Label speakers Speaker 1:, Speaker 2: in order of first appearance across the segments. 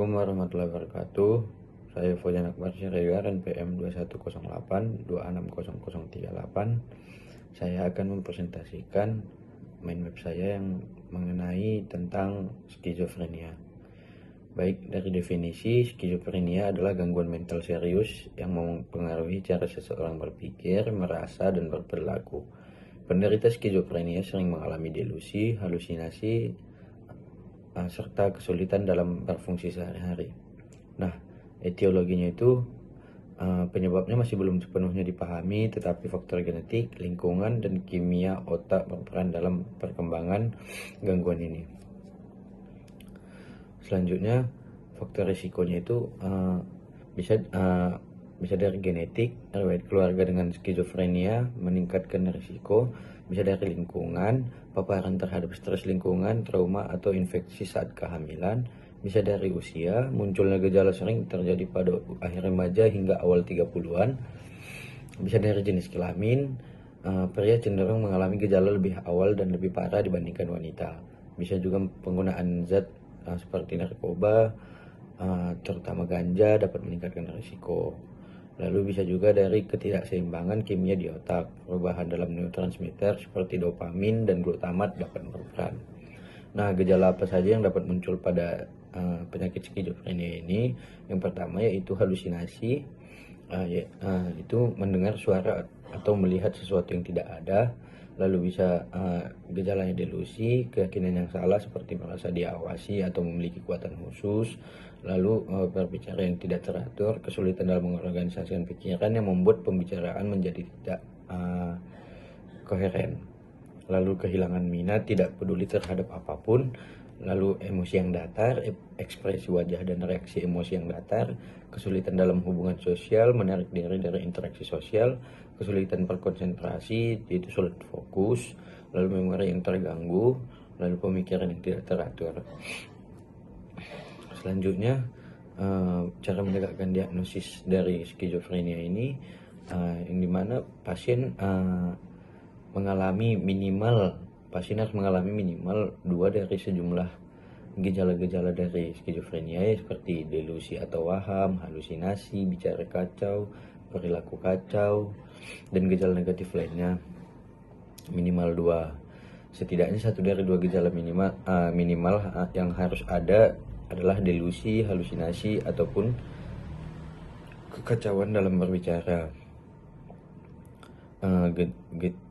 Speaker 1: Assalamualaikum warahmatullahi wabarakatuh. Saya Fauzan Akbar Siregar, NPM 2108260038. Saya akan mempresentasikan main web saya yang mengenai tentang skizofrenia. Baik, dari definisi, skizofrenia adalah gangguan mental serius yang mempengaruhi cara seseorang berpikir, merasa, dan berperilaku. Penderita skizofrenia sering mengalami delusi, halusinasi, serta kesulitan dalam berfungsi sehari-hari. Nah, etiologinya itu penyebabnya masih belum sepenuhnya dipahami, tetapi faktor genetik, lingkungan, dan kimia otak berperan dalam perkembangan gangguan ini. Selanjutnya, faktor risikonya itu bisa dari genetik, riwayat keluarga dengan skizofrenia meningkatkan risiko, bisa dari lingkungan, paparan terhadap stres lingkungan, trauma atau infeksi saat kehamilan, bisa dari usia, munculnya gejala sering terjadi pada akhir remaja hingga awal 30-an, bisa dari jenis kelamin, pria cenderung mengalami gejala lebih awal dan lebih parah dibandingkan wanita. Bisa juga penggunaan zat seperti narkoba, terutama ganja, dapat meningkatkan risiko. Lalu bisa juga dari ketidakseimbangan kimia di otak, perubahan dalam neurotransmitter seperti dopamin dan glutamat dapat berperan. Nah, gejala apa saja yang dapat muncul pada penyakit skizofrenia ini? Yang pertama yaitu halusinasi, itu mendengar suara atau melihat sesuatu yang tidak ada. Lalu bisa gejalanya delusi, keyakinan yang salah seperti merasa diawasi atau memiliki kekuatan khusus. Lalu berbicara yang tidak teratur, kesulitan dalam mengorganisasikan pikiran yang membuat pembicaraan menjadi tidak koheren. Lalu kehilangan minat, tidak peduli terhadap apapun. Lalu emosi yang datar, ekspresi wajah dan reaksi emosi yang datar, kesulitan dalam hubungan sosial, menarik diri dari interaksi sosial, kesulitan berkonsentrasi, yaitu sulit fokus, lalu memori yang terganggu, lalu pemikiran yang tidak teratur. Selanjutnya, cara menegakkan diagnosis dari skizofrenia ini, yang dimana pasien harus mengalami minimal 2 dari sejumlah gejala-gejala dari skizofrenia, seperti delusi atau waham, halusinasi, bicara kacau, perilaku kacau, dan gejala negatif lainnya minimal 2. Setidaknya 1 dari 2 gejala minimal yang harus ada adalah delusi, halusinasi, ataupun kekacauan dalam berbicara.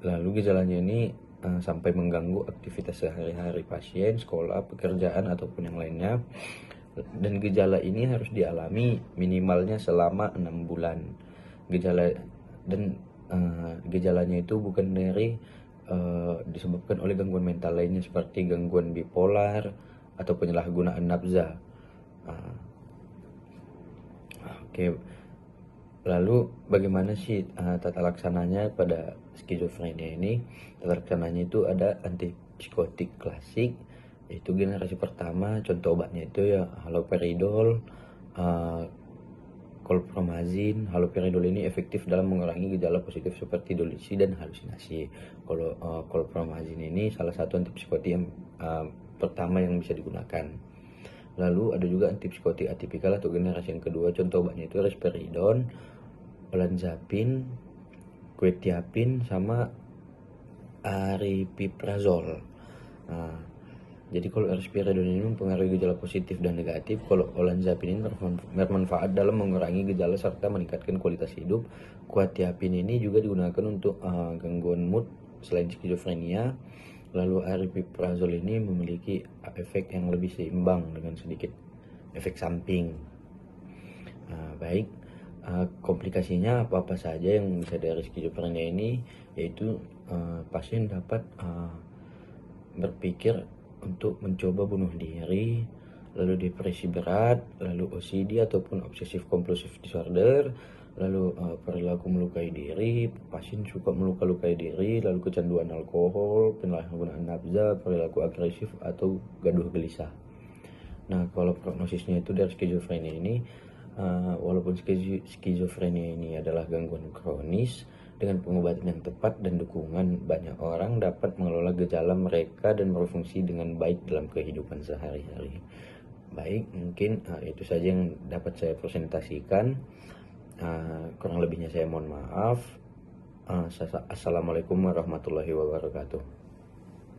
Speaker 1: Lalu gejalanya ini sampai mengganggu aktivitas sehari-hari pasien, sekolah, pekerjaan, ataupun yang lainnya. Dan gejala ini harus dialami minimalnya selama 6 bulan. Gejalanya itu bukan dari disebabkan oleh gangguan mental lainnya seperti gangguan bipolar atau penyalahgunaan nafza. Oke. Lalu bagaimana sih tata laksananya pada skizofrenia ini? Tata laksananya itu ada antipsikotik klasik, yaitu generasi pertama. Contoh obatnya itu ya haloperidol, chlorpromazine. Haloperidol ini efektif dalam mengurangi gejala positif seperti delusi dan halusinasi. Kalau chlorpromazine ini salah satu antipsikotik yang pertama yang bisa digunakan. Lalu ada juga antipsikotik atipikal atau generasi yang kedua. Contoh obatnya itu risperidon, olanzapin, quetiapin, sama aripiprazol. Jadi kalau risperidon ini mempengaruhi gejala positif dan negatif. Kalau olanzapin ini bermanfaat dalam mengurangi gejala serta meningkatkan kualitas hidup. Quetiapin ini juga digunakan untuk gangguan mood selain skizofrenia. Lalu aripiprazol ini memiliki efek yang lebih seimbang dengan sedikit efek samping. Baik, komplikasinya apa-apa saja yang bisa dari skizofrenia ini, yaitu pasien dapat berpikir untuk mencoba bunuh diri, lalu depresi berat, lalu OCD ataupun obsessive compulsive disorder, lalu perilaku melukai diri, pasien suka melukai diri, lalu kecanduan alkohol, penyalahgunaan nafza, perilaku agresif atau gaduh gelisah. Nah, kalau prognosisnya itu dari skizofrenia ini, walaupun skizofrenia ini adalah gangguan kronis, dengan pengobatan yang tepat dan dukungan, banyak orang dapat mengelola gejala mereka dan berfungsi dengan baik dalam kehidupan sehari-hari. Baik, mungkin itu saja yang dapat saya presentasikan. Kurang lebihnya saya mohon maaf. Assalamualaikum warahmatullahi wabarakatuh.